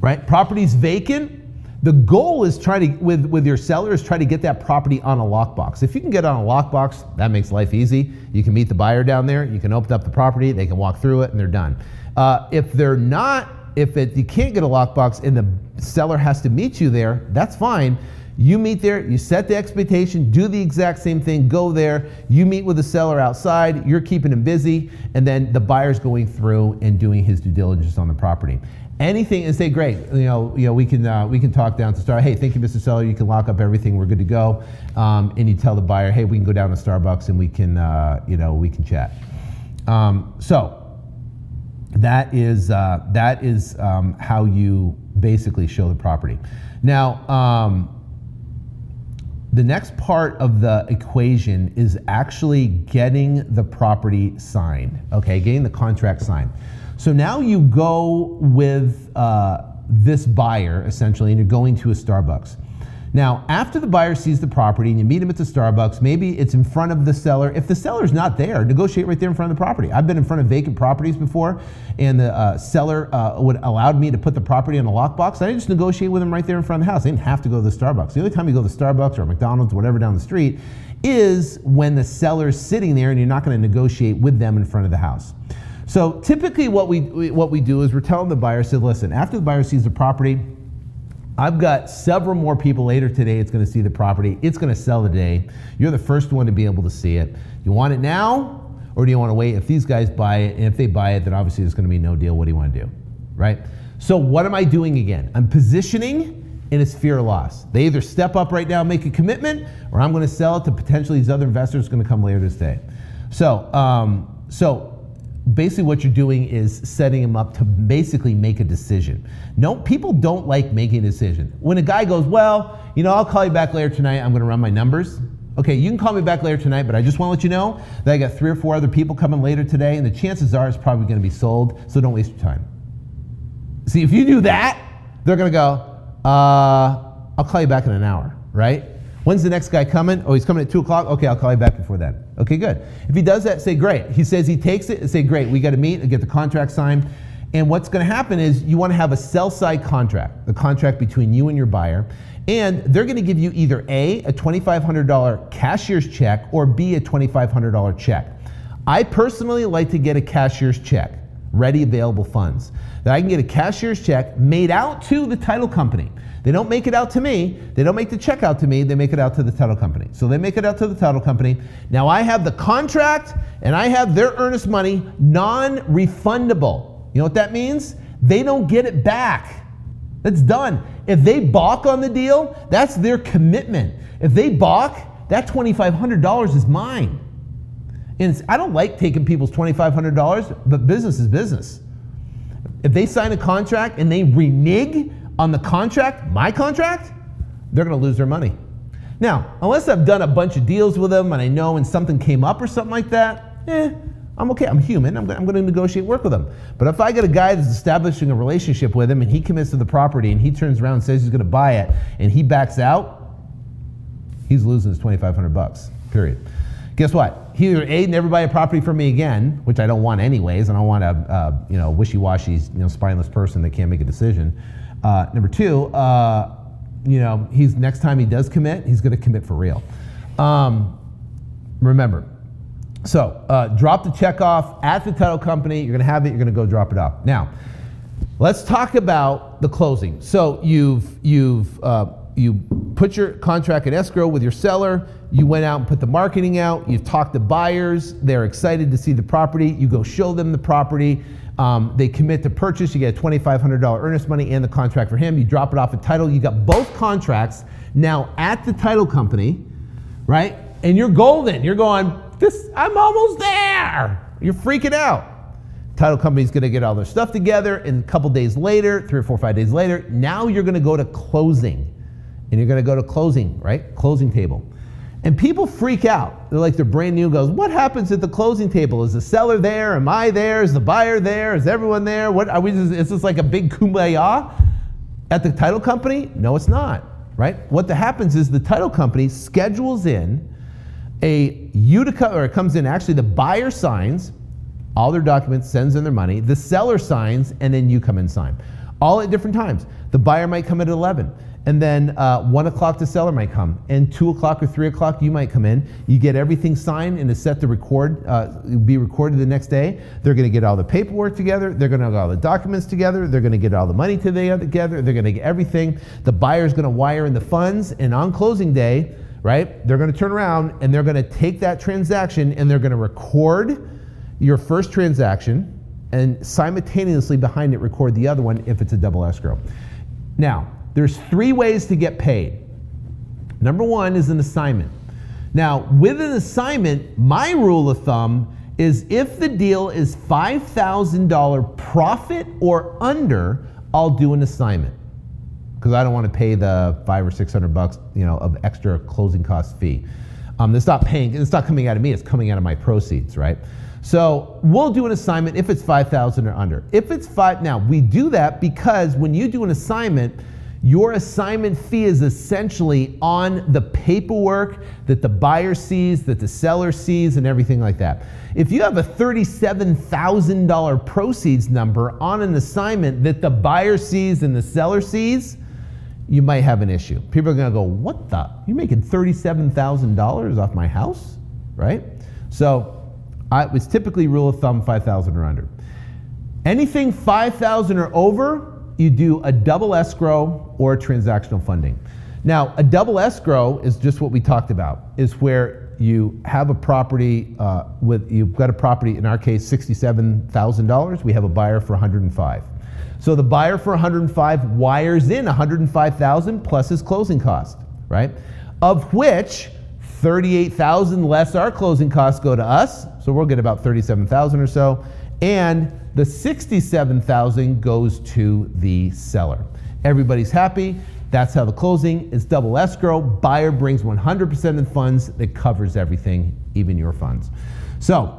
Right, property's vacant. The goal is with your seller is try to get that property on a lockbox. If you can get on a lockbox, that makes life easy. You can meet the buyer down there. You can open up the property. They can walk through it, and they're done. If you can't get a lockbox and the seller has to meet you there, that's fine. You meet there, you set the expectation, do the exact same thing, go there, you meet with the seller outside, you're keeping him busy, and then the buyer's going through and doing his due diligence on the property. Anything, and say, great, we can talk down to start. Hey, thank you, Mr. Seller. You can lock up everything. We're good to go. And you tell the buyer, hey, we can go down to Starbucks and we can chat. So that is how you basically show the property. Now, the next part of the equation is actually getting the property signed. Okay, getting the contract signed. So now you go with this buyer, essentially, and you're going to a Starbucks. Now, after the buyer sees the property and you meet him at the Starbucks, maybe it's in front of the seller. If the seller's not there, negotiate right there in front of the property. I've been in front of vacant properties before, and the seller allowed me to put the property in a lockbox. I just negotiate with him right there in front of the house. I didn't have to go to the Starbucks. The only time you go to the Starbucks or McDonald's or whatever down the street is when the seller's sitting there and you're not going to negotiate with them in front of the house. So typically what we do is we're telling the buyer, say, listen, after the buyer sees the property, I've got several more people later today it's going to see the property. It's going to sell today. You're the first one to be able to see it. You want it now, or do you want to wait? If these guys buy it, and if they buy it, then obviously there's going to be no deal. What do you want to do, right? So what am I doing again? I'm positioning in its fear of loss. They either step up right now and make a commitment, or I'm going to sell it to potentially these other investors going to come later this day. So basically what you're doing is setting them up to basically make a decision. No, people don't like making a decision. When a guy goes, well, I'll call you back later tonight, I'm gonna run my numbers. Okay, you can call me back later tonight, but I just wanna let you know that I got 3 or 4 other people coming later today, and the chances are it's probably gonna be sold, so don't waste your time. See, if you do that, they're gonna go, I'll call you back in an hour, right? When's the next guy coming? Oh, he's coming at 2 o'clock? Okay, I'll call you back before that. Okay, good. If he does that, say great. He says he takes it, say great, we gotta meet and get the contract signed. And what's gonna happen is you wanna have a sell-side contract, the contract between you and your buyer, and they're gonna give you either A, a $2,500 cashier's check, or B, a $2,500 check. I personally like to get a cashier's check, ready available funds. That I can get a cashier's check made out to the title company. They don't make it out to me. They don't make the check out to me. They make it out to the title company. So they make it out to the title company. Now I have the contract and I have their earnest money non-refundable. You know what that means? They don't get it back. That's done. If they balk on the deal, that's their commitment. If they balk, that $2,500 is mine. And I don't like taking people's $2,500, but business is business. If they sign a contract and they renege on the contract, my contract, they're gonna lose their money. Now, unless I've done a bunch of deals with them and I know when something came up or something like that, I'm okay, I'm human, I'm gonna negotiate work with them. But if I get a guy that's establishing a relationship with him and he commits to the property and he turns around and says he's gonna buy it and he backs out, he's losing his $2,500, period. Guess what? He either A, never buy a property from me again, which I don't want anyways, and I don't want a wishy-washy, spineless person that can't make a decision. Number 2, he's next time he does commit, he's going to commit for real. Remember, so drop the check off at the title company. You're going to have it. You're going to go drop it off. Now, let's talk about the closing. So you put your contract in escrow with your seller. You went out and put the marketing out. You've talked to buyers. They're excited to see the property. You go show them the property. They commit to purchase. You get a $2,500 earnest money and the contract for him. You drop it off at title. You got both contracts now at the title company, right? And you're golden. You're going, I'm almost there. You're freaking out. Title company's going to get all their stuff together, and a couple days later, 3 or 4 or 5 days later, now you're going to go to closing. And you're going to go to closing, right? Closing table. And people freak out. They're like, they're brand new, goes, what happens at the closing table? Is the seller there? Am I there? Is the buyer there? Is everyone there? What are we? Is this like a big kumbaya at the title company? No, it's not, right? What happens is the title company schedules in it comes in, actually the buyer signs all their documents, sends in their money, the seller signs, and then you come and sign. All at different times. The buyer might come at 11. And then 1 o'clock the seller might come, and 2 o'clock or 3 o'clock you might come in. You get everything signed and it's set to be recorded the next day. They're going to get all the paperwork together. They're going to get all the documents together. They're going to get all the money together. They're going to get everything. The buyer's going to wire in the funds, and on closing day, right? They're going to turn around and they're going to take that transaction and they're going to record your first transaction and simultaneously behind it record the other one if it's a double escrow. Now, there's 3 ways to get paid. Number 1 is an assignment. Now, with an assignment, my rule of thumb is if the deal is $5,000 profit or under, I'll do an assignment, because I don't want to pay the $500 or $600 of extra closing cost fee. It's not coming out of me, it's coming out of my proceeds, right? So we'll do an assignment if it's $5,000 or under. If it's now we do that because when you do an assignment, Your assignment fee is essentially on the paperwork that the buyer sees, that the seller sees, and everything like that. If you have a $37,000 proceeds number on an assignment that the buyer sees and the seller sees, you might have an issue. People are gonna go, what the? You're making $37,000 off my house, right? So it's typically rule of thumb 5,000 or under. Anything 5,000 or over, you do a double escrow or transactional funding. Now, a double escrow is just what we talked about, is where you have a property you've got a property, in our case, $67,000. We have a buyer for $105,000. So the buyer for $105,000 wires in $105,000 plus his closing cost, right? Of which $38,000 less our closing costs go to us. So we'll get about $37,000 or so. And the $67,000 goes to the seller. Everybody's happy. That's how the closing is double escrow. Buyer brings 100% of the funds that covers everything, even your funds. So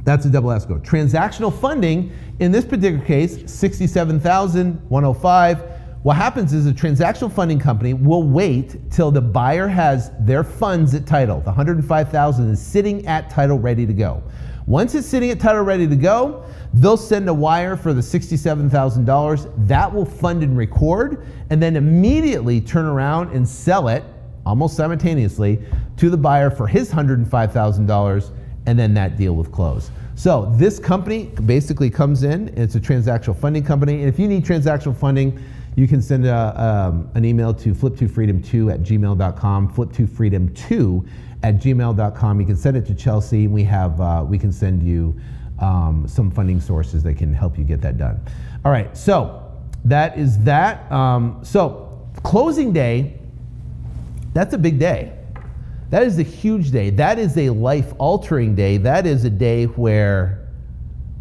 that's a double escrow. Transactional funding, in this particular case, $67,105. What happens is a transactional funding company will wait till the buyer has their funds at title. The $105,000 is sitting at title ready to go. Once it's sitting at title ready to go, they'll send a wire for the $67,000. That will fund and record, and then immediately turn around and sell it, almost simultaneously, to the buyer for his $105,000, and then that deal will close. So this company basically comes in, and it's a transactional funding company, and if you need transactional funding, you can send an email to flip2freedom2@gmail.com, flip2freedom2@gmail.com. You can send it to Chelsea. We can send you some funding sources that can help you get that done. All right, so that is that. So closing day, that's a big day. That is a huge day. That is a life-altering day. That is a day where,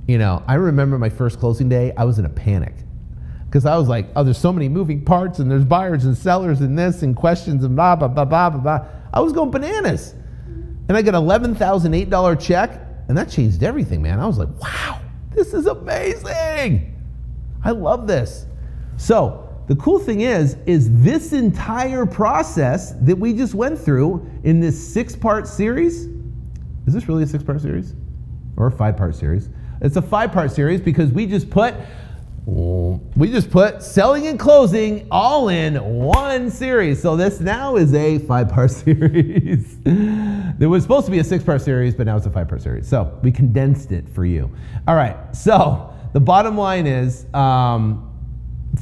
I remember my first closing day, I was in a panic. Because I was like, oh, there's so many moving parts, and there's buyers and sellers and this and questions and blah, blah, blah, blah, blah, blah. I was going bananas. And I got an $11,008 check, and that changed everything, man. I was like, wow, this is amazing. I love this. So the cool thing is this entire process that we just went through in this 6-part series, is this really a 6-part series? Or a 5-part series? It's a 5-part series because we just put selling and closing all in one series. So this now is a 5-part series. There was supposed to be a 6-part series, but now it's a 5-part series. So we condensed it for you. All right, so the bottom line is,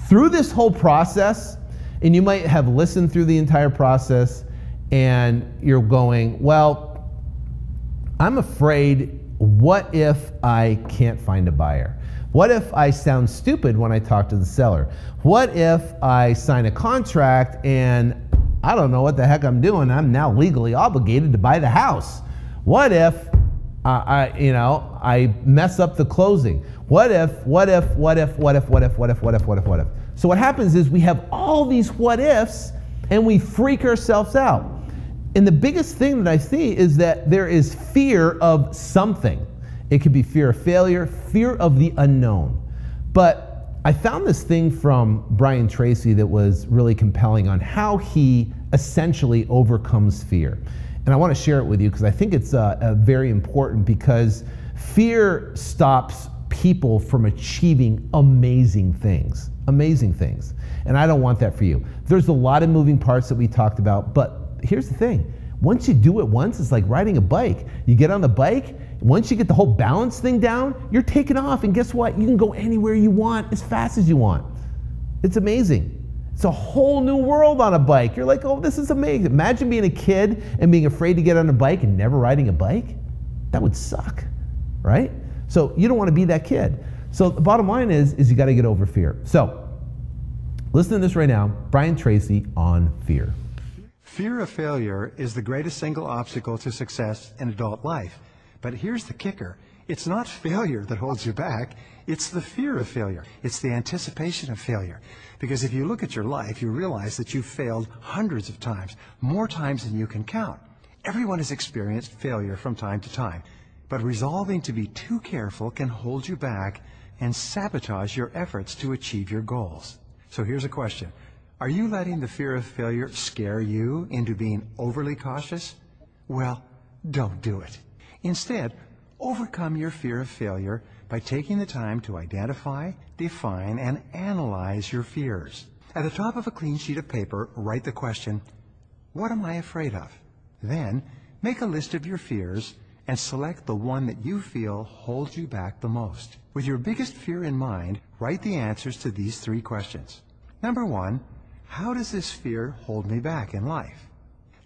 through this whole process, and you might have listened through the entire process, and you're going, well, I'm afraid, what if I can't find a buyer? What if I sound stupid when I talk to the seller? What if I sign a contract and I don't know what the heck I'm doing? I'm now legally obligated to buy the house. What if I mess up the closing? What if? So what happens is we have all these what ifs and we freak ourselves out. And the biggest thing that I see is that there is fear of something. It could be fear of failure, fear of the unknown. But I found this thing from Brian Tracy that was really compelling on how he essentially overcomes fear. And I want to share it with you because I think it's very important, because fear stops people from achieving amazing things. Amazing things. And I don't want that for you. There's a lot of moving parts that we talked about, but here's the thing. Once you do it once, it's like riding a bike. You get on the bike, once you get the whole balance thing down, you're taking off, and guess what? You can go anywhere you want as fast as you want. It's amazing. It's a whole new world on a bike. You're like, oh, this is amazing. Imagine being a kid and being afraid to get on a bike and never riding a bike. That would suck, right? So you don't want to be that kid. So the bottom line is you got to get over fear. So listen to this right now. Brian Tracy on fear. Fear of failure is the greatest single obstacle to success in adult life. But here's the kicker. It's not failure that holds you back. It's the fear of failure. It's the anticipation of failure. Because if you look at your life, you realize that you've failed hundreds of times, more times than you can count. Everyone has experienced failure from time to time. But resolving to be too careful can hold you back and sabotage your efforts to achieve your goals. So here's a question. Are you letting the fear of failure scare you into being overly cautious? Well, don't do it. Instead, overcome your fear of failure by taking the time to identify, define, and analyze your fears. At the top of a clean sheet of paper, write the question, what am I afraid of? Then, make a list of your fears and select the one that you feel holds you back the most. With your biggest fear in mind, write the answers to these 3 questions. Number 1, how does this fear hold me back in life?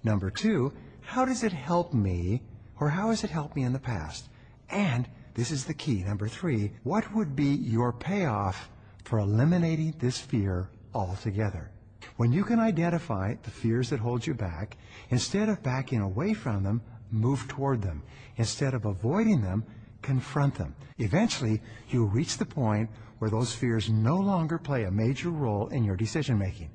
Number 2, how does it help me, or how has it helped me in the past? And, this is the key, number 3, what would be your payoff for eliminating this fear altogether? When you can identify the fears that hold you back, instead of backing away from them, move toward them. Instead of avoiding them, confront them. Eventually, you'll reach the point where those fears no longer play a major role in your decision-making.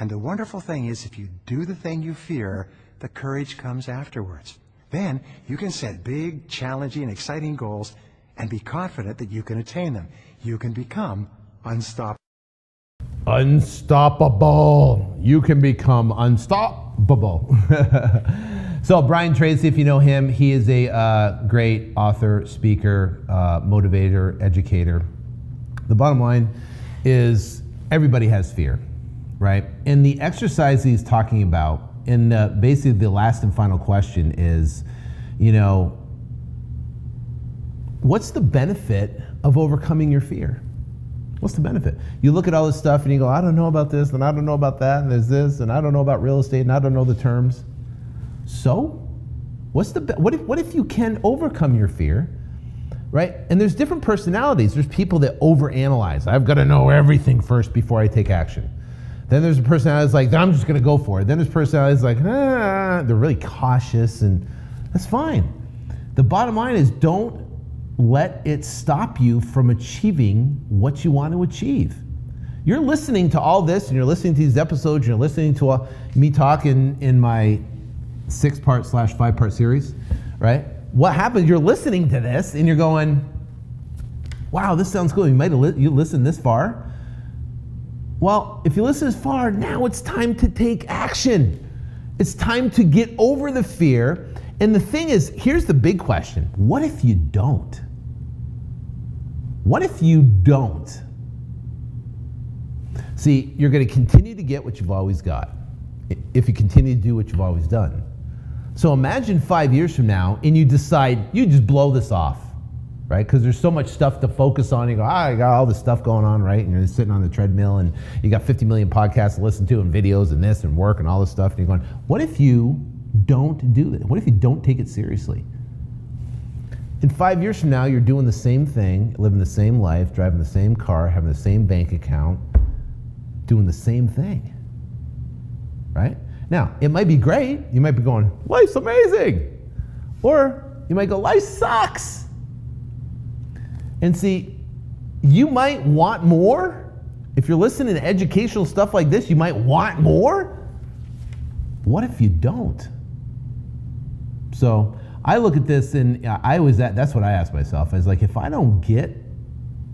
And the wonderful thing is, if you do the thing you fear, the courage comes afterwards. Then you can set big, challenging, exciting goals and be confident that you can attain them. You can become unstoppable. Unstoppable. You can become unstoppable. So Brian Tracy, if you know him, he is a great author, speaker, motivator, educator. The bottom line is everybody has fear, right? And the exercise he's talking about, and basically the last and final question is, what's the benefit of overcoming your fear? What's the benefit? You look at all this stuff and you go, I don't know about this, and I don't know about that, and there's this, and I don't know about real estate, and I don't know the terms. So, what if you can overcome your fear, right? And there's different personalities. There's people that overanalyze. I've got to know everything first before I take action. Then there's a personality that's like, I'm just going to go for it. Then there's personalities like, they're really cautious, and that's fine. The bottom line is, don't let it stop you from achieving what you want to achieve. You're listening to all this, and you're listening to these episodes, and you're listening to me talk in my 6-part / 5-part series, right? What happens, you're listening to this, and you're going, wow, this sounds cool. You listen this far. Well, if you listen this far, now it's time to take action. It's time to get over the fear. And the thing is, here's the big question. What if you don't? What if you don't? See, you're going to continue to get what you've always got if you continue to do what you've always done. So imagine 5 years from now and you decide you just blow this off, right? Because there's so much stuff to focus on. You go, I got all this stuff going on, right? And you're sitting on the treadmill and you got 50 million podcasts to listen to and videos and this and work and all this stuff. And you're going, what if you don't do this? What if you don't take it seriously? In 5 years from now, you're doing the same thing, living the same life, driving the same car, having the same bank account, doing the same thing, right? Now, it might be great. You might be going, life's amazing. Or you might go, life sucks. And see, you might want more. If you're listening to educational stuff like this, you might want more. What if you don't? So I look at this and that's what I ask myself. Is like, if I don't get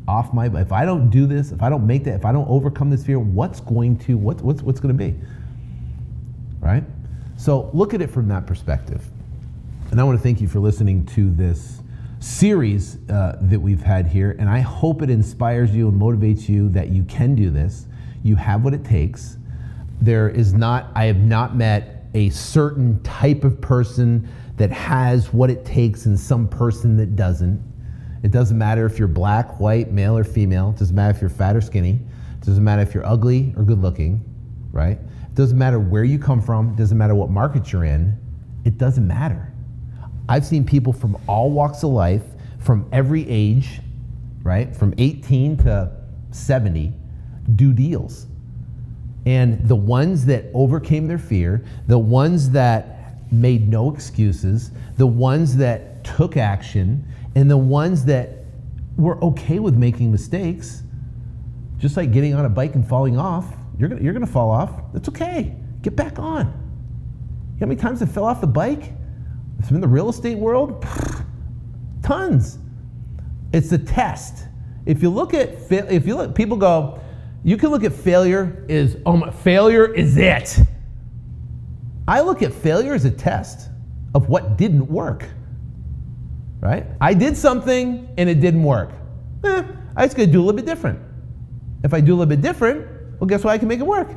off if I don't do this, if I don't make that, if I don't overcome this fear, what's going to be? Right? So look at it from that perspective. And I want to thank you for listening to this series that we've had here. And I hope it inspires you and motivates you that you can do this. You have what it takes. I have not met a certain type of person that has what it takes and some person that doesn't. It doesn't matter if you're black, white, male, or female. It doesn't matter if you're fat or skinny. It doesn't matter if you're ugly or good looking, right? It doesn't matter where you come from. It doesn't matter what market you're in. It doesn't matter. I've seen people from all walks of life, from every age, right? From 18 to 70, do deals. And the ones that overcame their fear, the ones that made no excuses, the ones that took action, and the ones that were okay with making mistakes, just like getting on a bike and falling off, you're gonna fall off. That's okay. Get back on. You know how many times I fell off the bike? If I'm in the real estate world, tons. It's a test. If you look, people go, You can look at failure as, failure is it. I look at failure as a test of what didn't work, right? I did something and it didn't work. I just gotta do a little bit different. If I do a little bit different, well, guess what? I can make it work.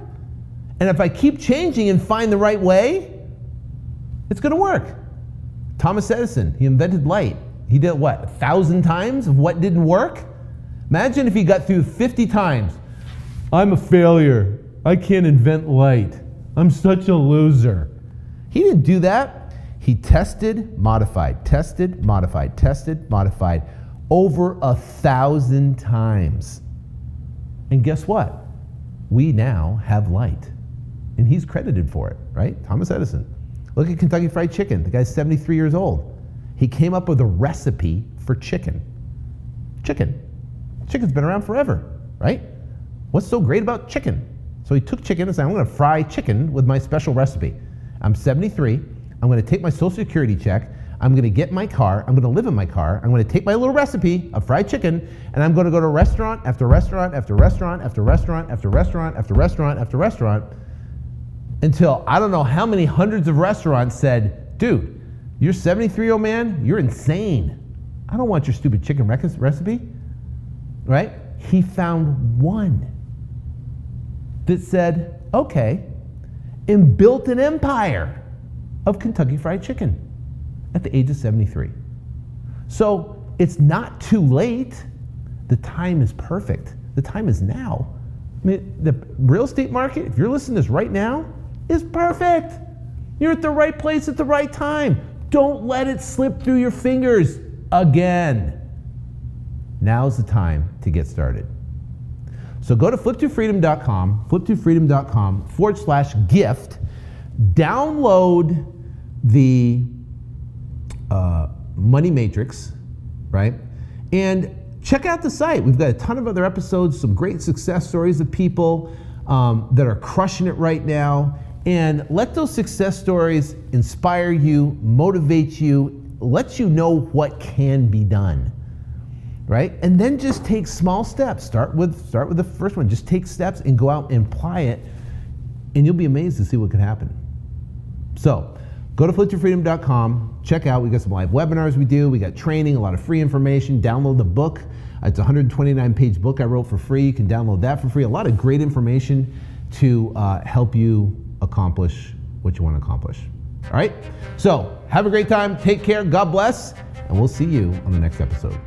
And if I keep changing and find the right way, it's gonna work. Thomas Edison, he invented light. He did what, 1,000 times of what didn't work? Imagine if he got through 50 times. I'm a failure. I can't invent light. I'm such a loser. He didn't do that. He tested, modified, tested, modified, tested, modified over 1,000 times. And guess what? We now have light. And he's credited for it, right? Thomas Edison. Look at Kentucky Fried Chicken. The guy's 73 years old. He came up with a recipe for chicken. Chicken. Chicken's been around forever, right? What's so great about chicken? So he took chicken and said, I'm gonna fry chicken with my special recipe. I'm 73, I'm gonna take my Social Security check, I'm gonna get my car, I'm gonna live in my car, I'm gonna take my little recipe of fried chicken, and I'm gonna go to restaurant after restaurant after restaurant after restaurant after restaurant after restaurant after restaurant until I don't know how many hundreds of restaurants said, dude, you're 73-year-old man, you're insane. I don't want your stupid chicken recipe, right? He found one that said, okay, and built an empire of Kentucky Fried Chicken at the age of 73. So it's not too late. The time is perfect. The time is now. I mean, the real estate market, if you're listening to this right now, is perfect. You're at the right place at the right time. Don't let it slip through your fingers again. Now's the time to get started. So go to Flip2Freedom.com, Flip2Freedom.com/gift, download the Money Matrix, right? And check out the site. We've got a ton of other episodes, some great success stories of people that are crushing it right now. And let those success stories inspire you, motivate you, let you know what can be done, right? And then just take small steps. Start with the first one. Just take steps and go out and apply it, and you'll be amazed to see what can happen. So go to Flip2Freedom.com, check out, we got some live webinars we do, we got training, a lot of free information, download the book. It's a 129-page book I wrote for free. You can download that for free. A lot of great information to help you accomplish what you want to accomplish. All right? So have a great time. Take care. God bless. And we'll see you on the next episode.